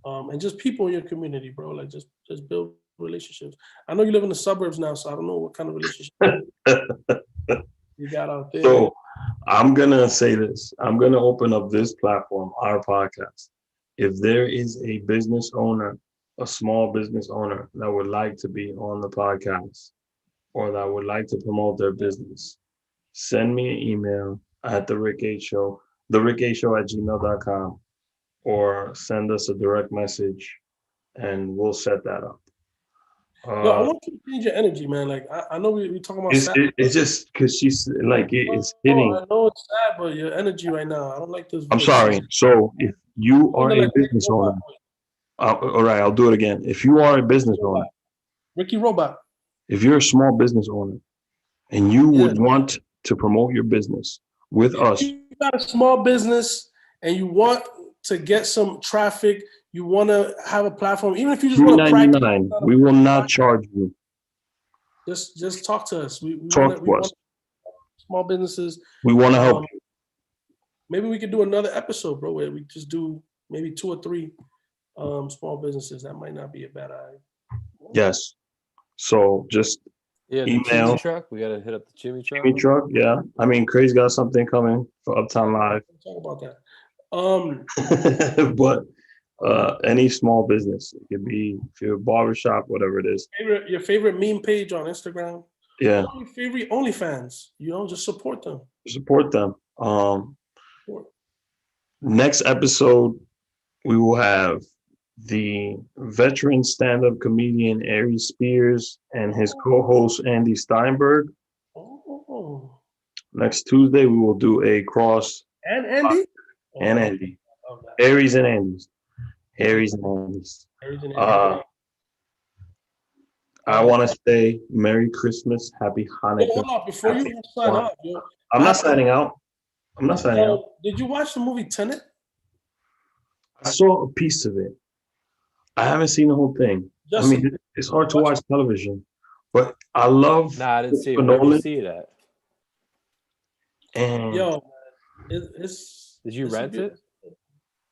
and just people in your community, bro. Like just build relationships. I know you live in the suburbs now, so I don't know what kind of relationship you got out there. So I'm gonna say this. I'm gonna open up this platform, our podcast. If there is a business owner, a small business owner that would like to be on the podcast or that would like to promote their business, send me an email at the Rick H Show, therickashow@gmail.com, or send us a direct message and we'll set that up. Yo, I want you to change your energy, man. Like I know we talking about It's just because she's like it's hitting. I know it's sad, but your energy right now, I don't like this. I'm sorry. So if you are a Like business owner, all right, I'll do it again. If you are a business owner, Ricky Robot, if you're a small business owner and you would want to promote your business with us, you got a small business and you want to get some traffic, you want to have a platform, even if you just want to practice. we will not charge you. Just talk to us. We Talk to us. Small businesses. We want to help you. Maybe we could do another episode, bro, where we just do maybe 2 or 3 small businesses. That might not be a bad idea. Yes. So just the email. Jimmy truck. We gotta hit up the Jimmy truck. Jimmy truck, yeah. I mean, Craze got something coming for Uptown Live. Talk about that. But any small business, it could be if you're a barbershop, whatever it is. Your favorite meme page on Instagram. Yeah. Your favorite OnlyFans. Just support them. Support them. Next episode, we will have the veteran stand-up comedian Ari Spears and his co-host Andy Steinberg. Oh. Next Tuesday, we will do a cross. And Andy? And Andy. Aries and Andy's. Aries and Andy's. I want to say Merry Christmas, Happy Hanukkah. Hold on, before you sign up, I'm not signing out. Did you watch the movie Tenet? I saw a piece of it. I haven't seen the whole thing. I mean, it's hard to watch television, but I love. Nah, I didn't see it. Where did you see it at? And did you rent it?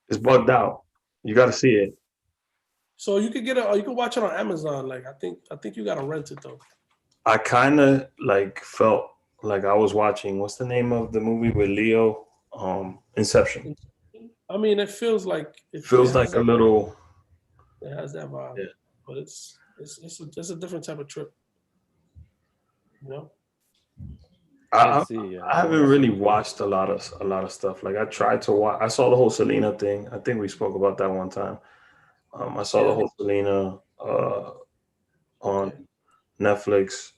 It's bugged out. You got to see it. So you could you could watch it on Amazon. Like I think you got to rent it though. I kind of felt like I was watching. What's the name of the movie with Leo? Inception. I mean, it feels like a little. It has that vibe, but it's a different type of trip. I haven't really watched a lot of stuff. Like I tried to watch. I saw the whole Selena thing. I think we spoke about that one time. I saw the whole Selena on Netflix.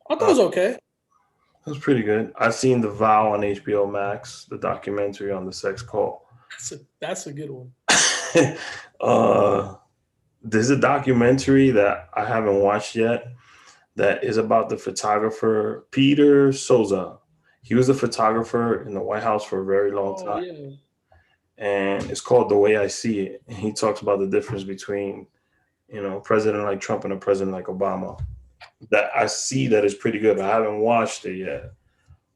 I thought it was okay. It was pretty good. I've seen The Vow on HBO Max, the documentary on the sex cult. That's a good one. There's a documentary that I haven't watched yet that is about the photographer Peter Souza. He was a photographer in the White House for a very long time. Yeah. And it's called The Way I See It. And he talks about the difference between, a president like Trump and a president like Obama. That I see that is pretty good, but I haven't watched it yet.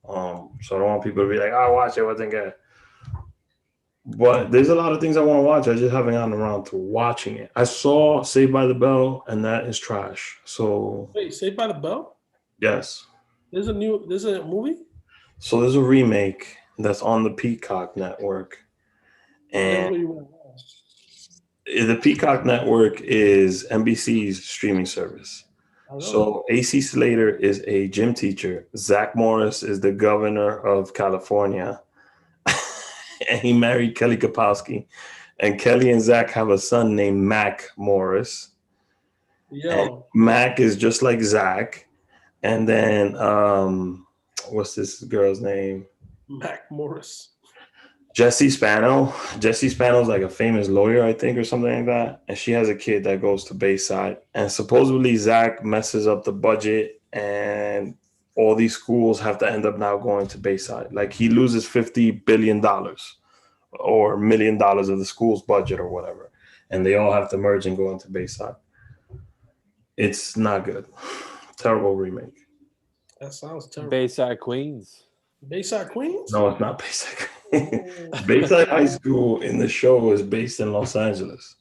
So I don't want people to be like, "I watched it, wasn't good." But there's a lot of things I want to watch. I just haven't gotten around to watching it. I saw Saved by the Bell, and that is trash. So wait, Saved by the Bell? Yes. There's a movie? So there's a remake that's on the Peacock network. And the Peacock network is NBC's streaming service. So AC Slater is a gym teacher. Zach Morris is the governor of California. And he married Kelly Kapowski. And Kelly and Zach have a son named Mac Morris. And Mac is just like Zach. And then, what's this girl's name? Mac Morris. Jessie Spano. Jessie Spano's like a famous lawyer, I think, or something like that. And she has a kid that goes to Bayside. And supposedly Zach messes up the budget and all these schools have to end up now going to Bayside. Like he loses $50 billion or $1 million of the school's budget or whatever. and they all have to merge and go into Bayside. It's not good. Terrible remake. That sounds terrible. Bayside Queens. Bayside Queens? No, it's not Bayside. Bayside High School in the show is based in Los Angeles.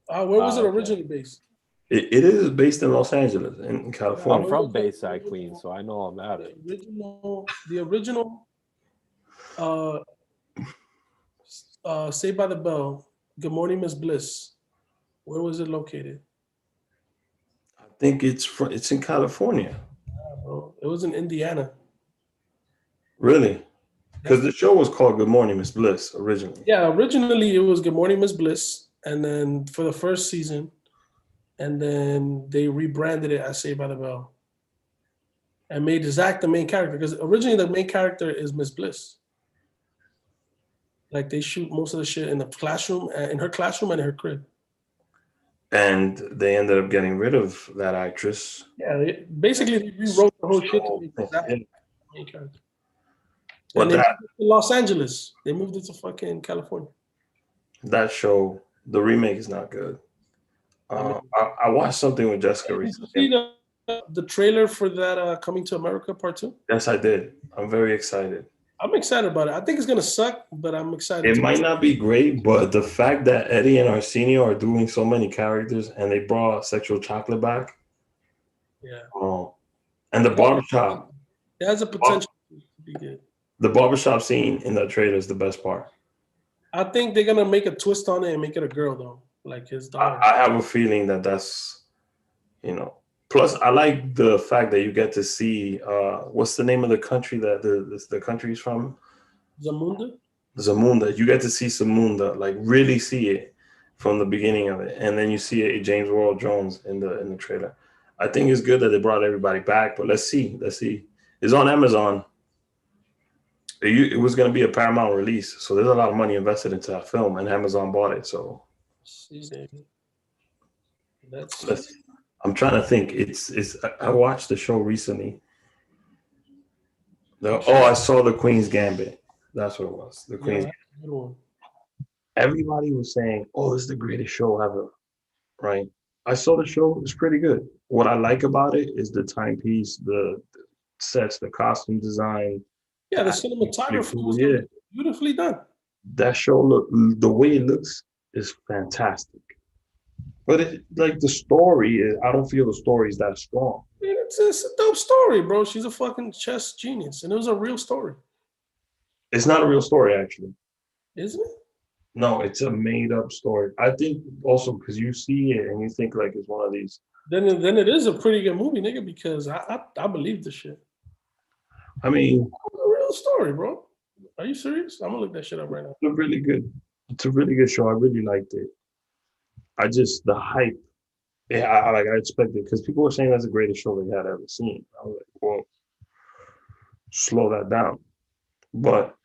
Where was it originally based? It is based in Los Angeles, in California. I'm from Bayside Queens, so I know about it. The original Saved by the Bell, Good Morning, Miss Bliss. Where was it located? I think it's in California. Yeah, bro. It was in Indiana. Really? Because the show was called Good Morning, Miss Bliss originally. Yeah, originally it was Good Morning, Miss Bliss, and then for the first season, and then they rebranded it as Saved by the Bell, and made Zach the main character, because originally the main character is Miss Bliss. Like they shoot most of the shit in the classroom, in her classroom and in her crib. And they ended up getting rid of that actress. Yeah, basically they rewrote the whole shit to make Zach the main character. And they moved it to Los Angeles. They moved it to fucking California. That show, the remake is not good. I watched something with Jessica recently. Did you see the trailer for that Coming to America Part 2? Yes, I did. I'm very excited. I'm excited about it. I think it's going to suck, but I'm excited. It might not be great, but the fact that Eddie and Arsenio are doing so many characters and they brought Sexual Chocolate back. Yeah. And the barbershop. It has a potential to be good. The barbershop scene in that trailer is the best part. I think they're going to make a twist on it and make it a girl, though. Like his daughter. I have a feeling that's, plus I like the fact that you get to see, what's the name of the country that the country's from? Zamunda. You get to see Zamunda, like really see it from the beginning of it. And then you see it, James Earl Jones in the trailer. I think it's good that they brought everybody back, but let's see. It's on Amazon. It was going to be a Paramount release, so there's a lot of money invested into that film, and Amazon bought it. So I'm trying to think. I watched the show recently. I saw the Queen's Gambit. That's what it was. The Queen's Gambit. Everybody was saying, "Oh, this is the greatest show ever," right? I saw the show. It's pretty good. What I like about it is the timepiece, the sets, the costume design. Yeah, the cinematography was beautifully done. That show, the way it looks is fantastic. But the story, I don't feel the story is that strong. It's a dope story, bro. She's a fucking chess genius, and it was a real story. It's not a real story, actually. Isn't it? No, it's a made-up story. I think also because you see it and you think like it's one of these. Then it is a pretty good movie, nigga, because I believe the shit. I mean, it's a real story, bro. Are you serious? I'm gonna look that shit up right now. It's a really good show. I really liked it. The hype. Yeah, I expected, because people were saying that's the greatest show they had ever seen. I was like, well, slow that down. But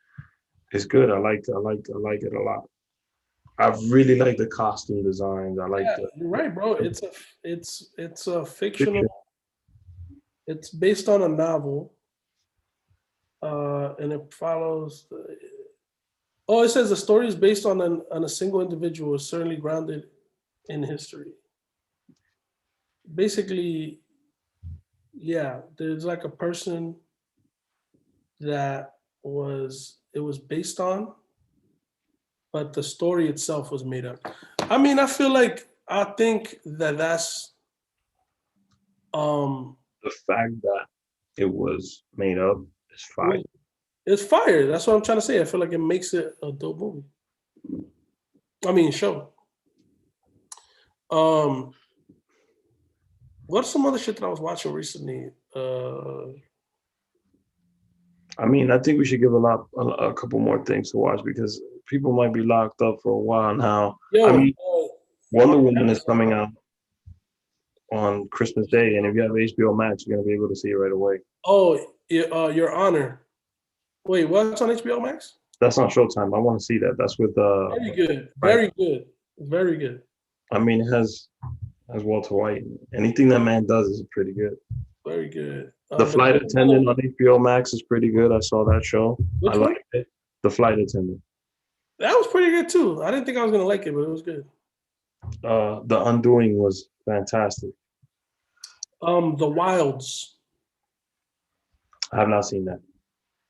it's good. I like it a lot. I really like the costume designs. You're right, bro. It's a fictional. It's based on a novel. And it follows. It says the story is based on a single individual, certainly grounded in history. Basically, yeah, there's like a person that it was based on, but the story itself was made up. I mean, I think that's the fact that it was made up is fire. It's fire. That's what I'm trying to say. I feel like it makes it a dope movie. I mean, show. What's some other shit that I was watching recently? I mean, I think we should give a couple more things to watch, because people might be locked up for a while now. Wonder Woman is coming out on Christmas Day, and if you have HBO Max, you're gonna be able to see it right away. Oh, Your Honor. Wait, what's on HBO Max? That's on Showtime. I want to see that. That's with Very good. I mean, it has Walter White. Anything that man does is pretty good. Very good. The Flight Attendant on HBO Max is pretty good. I saw that show. Which I liked it. The Flight Attendant. That was pretty good too. I didn't think I was gonna like it, but it was good. The Undoing was fantastic. The Wilds. I have not seen that.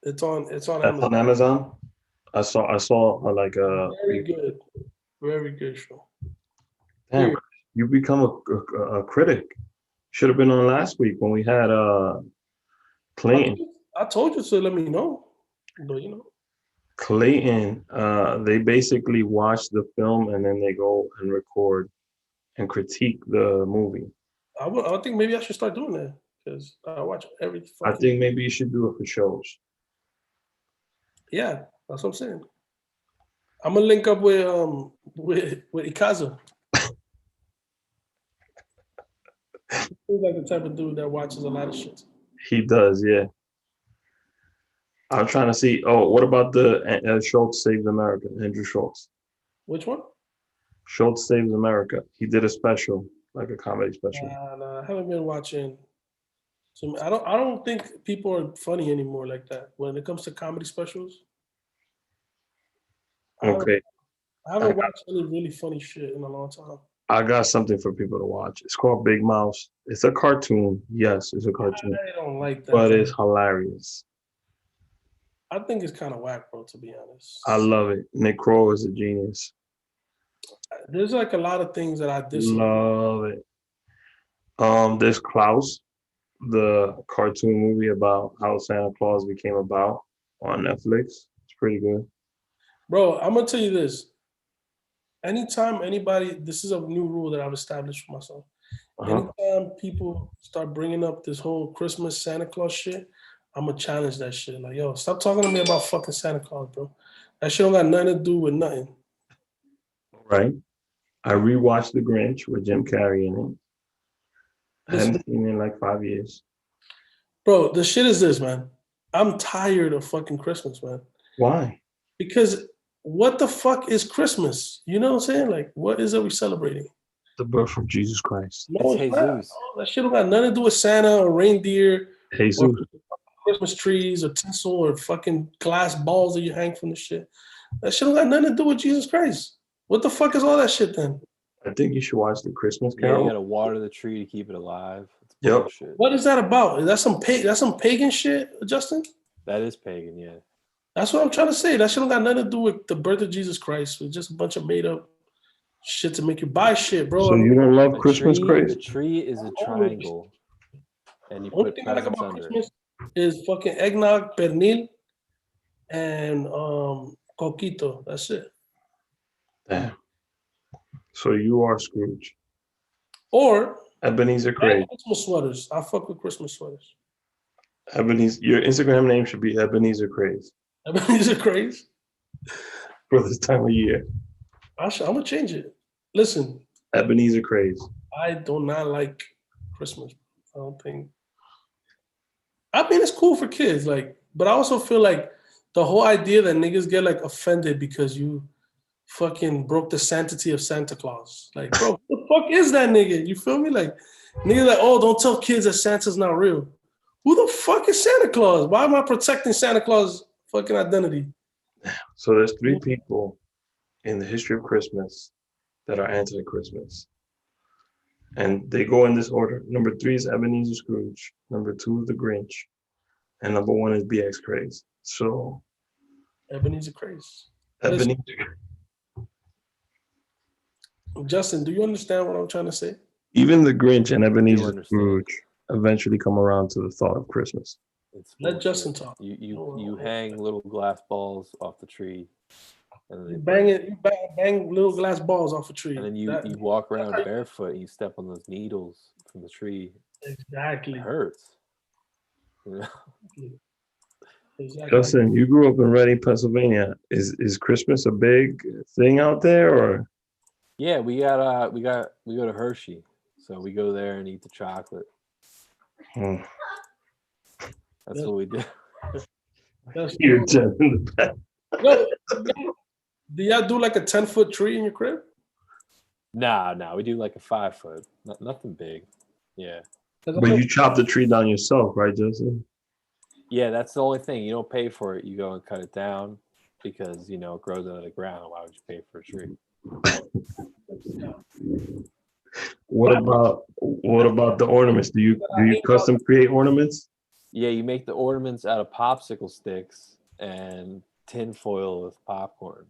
It's on That's Amazon. on Amazon. I saw like Very good. Very good show. damn. You become a critic. Should have been on last week when we had Clayton. I told you to let me know. But Clayton, they basically watch the film and then they go and record and critique the movie. I think maybe I should start doing that because I watch every I fucking. think maybe you should do it for shows. Yeah, that's what I'm saying. I'm gonna link up with Ikazu. He's like the type of dude that watches a lot of shit. He does, yeah. I'm trying to see. Oh, what about the Schultz Saves America? Andrew Schultz. Which one? Schultz Saves America. He did a special, like a comedy special. Nah, I haven't been watching. So I don't think people are funny anymore like that when it comes to comedy specials. Okay, I haven't watched any really funny shit in a long time. I got something for people to watch. It's called Big Mouse. It's a cartoon. Yes, it's a cartoon, I don't like that. but it's hilarious. I think it's kind of whack, bro, to be honest. I love it. Nick Kroll is a genius. There's like a lot of things that I dislike. Love it. There's Klaus, the cartoon movie about how Santa Claus became about on Netflix. It's pretty good. Bro, I'm gonna tell you this. Anytime anybody, this is a new rule that I've established for myself. Anytime people start bringing up this whole Christmas Santa Claus shit, I'm gonna challenge that shit. Like, yo, stop talking to me about fucking Santa Claus, bro. That shit don't got nothing to do with nothing. Right. I rewatched The Grinch with Jim Carrey in it. I haven't seen it in like 5 years. Bro, the shit is this, man. I'm tired of fucking Christmas, man. Why? Because what the fuck is Christmas? You know what I'm saying? Like, what is it we celebrating? The birth of Jesus Christ. No, it's not. That shit don't got nothing to do with Santa or reindeer. Jesus. Or Christmas trees or tinsel or fucking glass balls that you hang from the shit. That shit don't got nothing to do with Jesus Christ. What the fuck is all that shit then? I think you should watch The Christmas Yeah, Carol. you gotta water the tree to keep it alive. It's Yep. bullshit. What is that about? Is that some pagan shit, Justin? That is pagan, yeah. That's what I'm trying to say. That shit don't got nothing to do with the birth of Jesus Christ. It's just a bunch of made up shit to make you buy shit, bro. So you don't love A Christmas tree, Christ? the tree is a triangle, and you Only put thing I like presents about under it. Christmas is fucking eggnog, pernil, and coquito. That's it. Damn. So you are Scrooge. Or Ebenezer Craze. Christmas sweaters. I fuck with Christmas sweaters. Ebenezer. Your Instagram name should be Ebenezer Craze Ebenezer Craze. for this time of year. I'm gonna change it. Listen, Ebenezer Craze. I do not like Christmas. I don't think. I mean, it's cool for kids, like, but I also feel like the whole idea that niggas get like offended because you fucking broke the sanctity of Santa Claus. Like, bro, who the fuck is that nigga? You feel me? Like, niggas like, oh, don't tell kids that Santa's not real. Who the fuck is Santa Claus? Why am I protecting Santa Claus' fucking identity? So there's 3 people in the history of Christmas that are anti-Christmas. And they go in this order. Number 3 is Ebenezer Scrooge. Number 2 is The Grinch. And number 1 is BX Craze. So Ebenezer Craze. Ebenezer. Justin, do you understand what I'm trying to say? Even The Grinch and Ebenezer understand. Scrooge eventually come around to the thought of Christmas. It's Let bullshit. Justin talk. You hang little glass balls off the tree, and You then bang little glass balls off a tree. and then you walk around barefoot and you step on those needles from the tree. Exactly. It hurts. You know? Exactly. Justin, you grew up in Reading, Pennsylvania. Is Christmas a big thing out there, or? Yeah, we go to Hershey, so we go there and eat the chocolate. That's what we do. That's You're just in the back. Yo, do y'all do like a 10-foot tree in your crib? Nah, we do like a 5 foot. Nothing big. Yeah. But you chop the tree down yourself, right, Justin? Yeah, that's the only thing. You don't pay for it. You go and cut it down. because you know it grows out of the ground. Why would you pay for a tree? What about the ornaments? Do you custom create ornaments? Yeah, you make the ornaments out of popsicle sticks and tin foil with popcorn.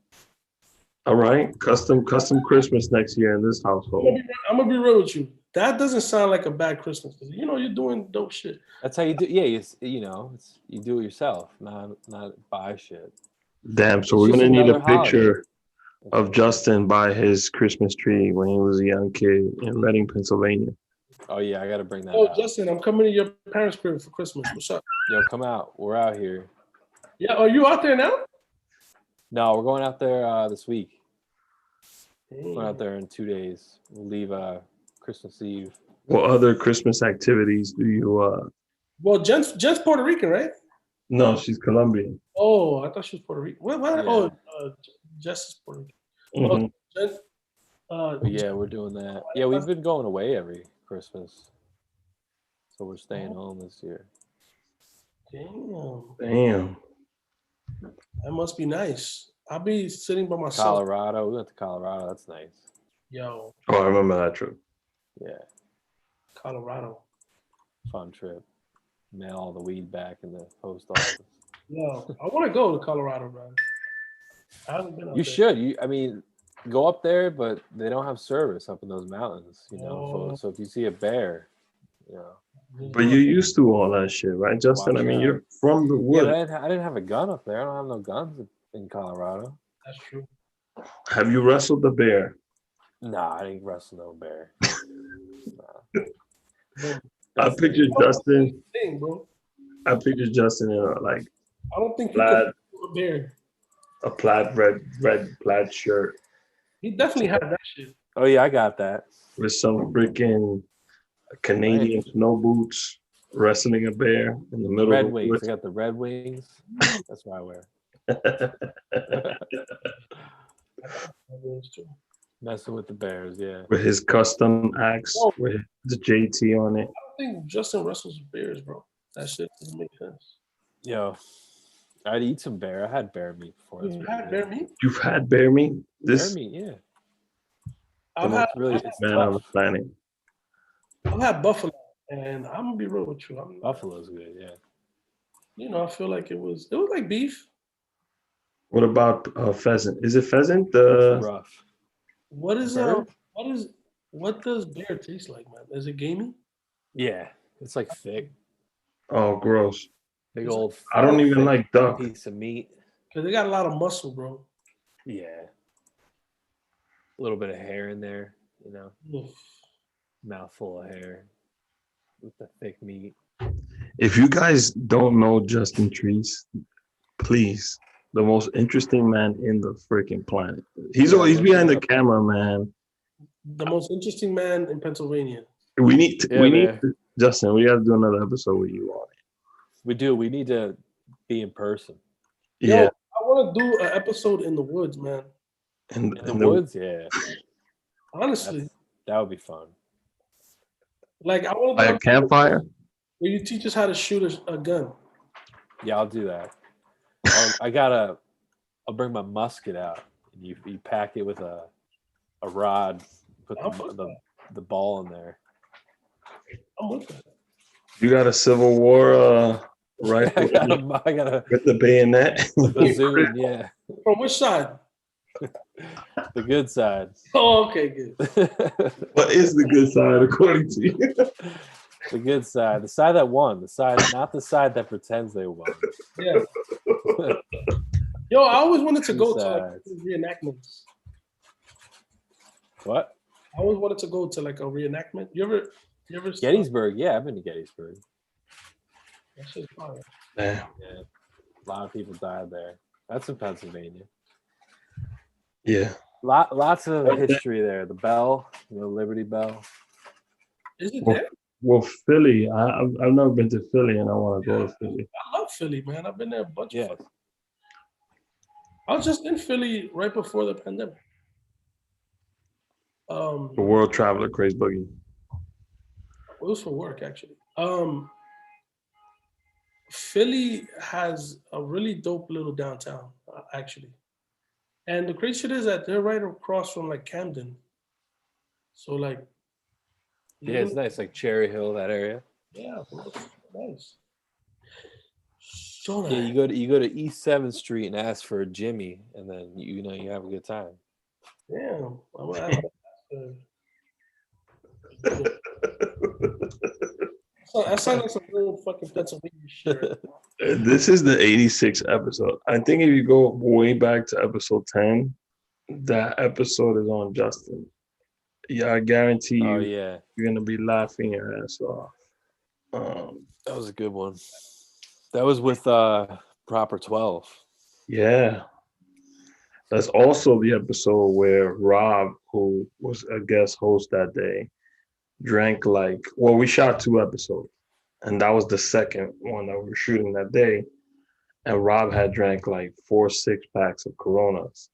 All right, custom Christmas next year in this household. I'm gonna be real with you. That doesn't sound like a bad Christmas. You know, you're doing dope shit. That's how you do. Yeah, you know, you do it yourself, not buy shit. Damn, so It's we're just gonna need a another holiday. picture of Justin by his Christmas tree when he was a young kid in Reading, Pennsylvania. Oh yeah, I gotta bring that Oh, out. Justin, I'm coming to your parents' crib for Christmas. What's up? Yo, come out. We're out here. Yeah, are you out there now? No, we're going out there this week. We're going out there in 2 days. We'll leave Christmas Eve. What other Christmas activities do you? Well, Jen's Puerto Rican, right? No, she's Colombian. Oh, I thought she was Puerto Rican. What? Yeah. Oh, Jess is Puerto Rican. Mhm. Jen, But yeah, we're doing that. Yeah, we've been going away every Christmas. So we're staying home this year. Damn. That must be nice. I'll be sitting by myself. Colorado. We went to Colorado. That's nice. Yo, Oh, I remember that trip. Yeah, Colorado. fun trip. Mail all the weed back in the post office. Yo, I want to go to Colorado, man. I haven't been out You there. should. I mean, go up there, but they don't have service up in those mountains. You know, Oh. so if you see a bear, you know. But you're used to all that shit, right, Justin? Watch I mean, out. you're from the Yeah, woods. but I didn't have a gun up there. I don't have no guns in Colorado. That's true. Have you wrestled the bear? Nah, I didn't wrestle no bear. I picture Justin. Thing, bro. I picture Justin in like I don't think you plaid, could do a bear. a plaid red plaid shirt He definitely had that shit. Oh yeah, I got that. with some freaking Canadian snow boots, wrestling a bear in the middle Red of the Wings. woods. I got the Red Wings. That's what I wear. Messing with the Bears, yeah. With his custom axe with the JT on it. I don't think Justin wrestles bears, bro. That shit doesn't make sense. Yo, I'd eat some bear. I had bear meat before. That's You really had good. bear meat? You've had bear meat? Bear This meat, yeah. I've had, It's man on the tough. planet. I've had buffalo, and I'm gonna be real with you. Buffalo's good, yeah. You know, I feel like it was like beef. What about pheasant? Is it pheasant? It's rough. What is Bird? what does bear taste like, man? Is it gamey? Yeah, it's like thick, Oh, gross. big old. I don't even thick like duck. piece of meat. Because they got a lot of muscle, bro. Yeah, a little bit of hair in there, you know, Oof. mouthful of hair with the thick meat. If you guys don't know Justin Treese, please, the most interesting man in the freaking planet. He's always behind the camera, man. The most interesting man in Pennsylvania. We need to, Yeah, Justin, we got to do another episode with you on it. We do. We need to be in person. Yeah. Yo, I want to do an episode in the woods, man. In In the woods, yeah. Honestly, That would be fun. like I want By to a campfire? where you teach us how to shoot a gun. Yeah, I'll do that. I'll bring my musket out. And you pack it with a rod, put the ball in there. I'm with that. You got a Civil War rifle I got a with the bayonet? bazooka, yeah. From which side? The good side. Oh, okay, good. What is the good side according to you? The good side. The side that won. The side, not the side that pretends they won. Yeah. Yo, I always wanted to go to like Sides. reenactments. What? I always wanted to go to like a reenactment. You ever Gettysburg. Yeah, I've been to Gettysburg. That shit's fire. Damn. Yeah. A lot of people died there. That's in Pennsylvania. Yeah. Lots of history there. The bell, Liberty Bell. Is it Well, there? well, Philly. I've never been to Philly, and I want to go to Philly. I love Philly, man. I've been there a bunch Yeah. of times. I was just in Philly right before the pandemic. The World Traveler, Craze Boogie. It was for work, actually. Philly has a really dope little downtown. actually. And the crazy shit is that they're right across from like Camden. So like, Yeah, it's nice, like Cherry Hill, that area. Yeah, bro, it's nice. So Yeah, nice. you go to East 7th Street and ask for Jimmy, and then you have a good time. Damn, I'm gonna ask that sounds like some real fucking Pennsylvania shit. This is the 86th episode. I think if you go way back to episode 10, that episode is on Justin. Yeah, I guarantee you, Oh yeah, you're gonna be laughing your ass off. that was a good one. That was with Proper 12. Yeah, that's also the episode where Rob, who was a guest host that day, drank we shot 2 episodes, and that was the second one that we were shooting that day. And Rob had drank like 4 6-packs of Coronas.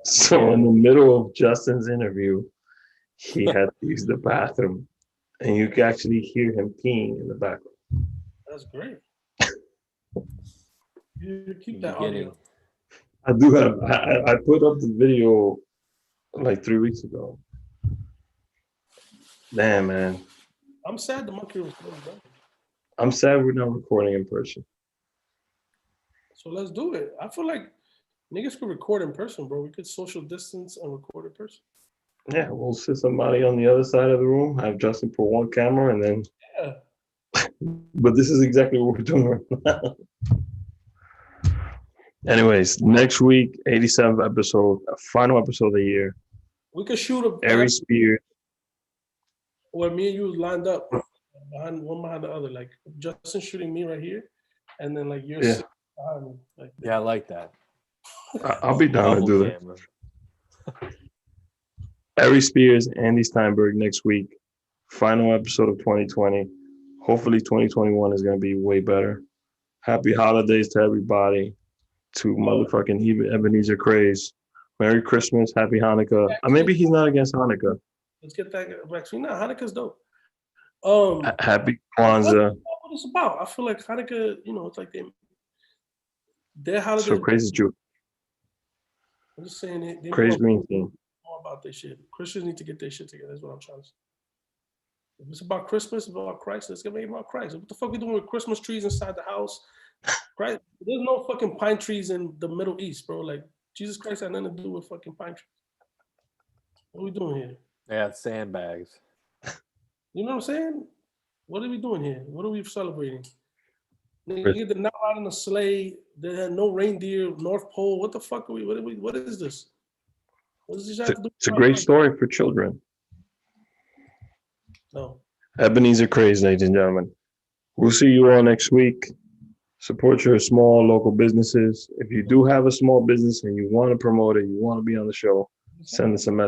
So in the middle of Justin's interview, he had to use the bathroom, and you could actually hear him peeing in the background. That's great. You keep that Beginning. audio. I do have. I put up the video like 3 weeks ago. Damn, man. I'm sad the monkey was closed down. I'm sad we're not recording in person. So let's do it. I feel like niggas could record in person, bro. We could social distance and record in person. Yeah, we'll sit somebody on the other side of the room, have Justin put one camera, and then. Yeah. But this is exactly what we're doing right now. Anyways, next week, 87th episode, a final episode of the year. We could shoot Every Spear. where me and you lined up one behind the other, like Justin shooting me right here, and then like you're sitting behind me. Like Yeah, I like that. I'll be down to Double do that. camera. Ari Spears, Andy Steinberg next week. Final episode of 2020. Hopefully 2021 is going to be way better. Happy holidays to everybody. To motherfucking Ebenezer Craze. Merry Christmas. Happy Hanukkah. Maybe he's not against Hanukkah. Let's get that vaccine. No, Hanukkah's dope. Happy Kwanzaa. What it's about? I feel like Hanukkah, it's like their holidays. So Craze is Jew. I'm just saying they Craze know Green Team. more about their shit. Christians need to get their shit together. That's what I'm trying to say. If it's about Christmas, it's about Christ, it's gonna be about Christ. What the fuck we doing with Christmas trees inside the house? Right? There's no fucking pine trees in the Middle East, bro. Like Jesus Christ had nothing to do with fucking pine trees. What are we doing here? Yeah, sandbags. You know what I'm saying? What are we doing here? What are we celebrating? Nigga, they're not riding a sleigh. They had no reindeer, North Pole. What the fuck are we? What is this? What does this have to do? It's a great story for children. No. Ebenezer Craze, ladies and gentlemen. We'll see you all next week. Support your small local businesses. If you do have a small business and you want to promote it, you want to be on the show, send us a message.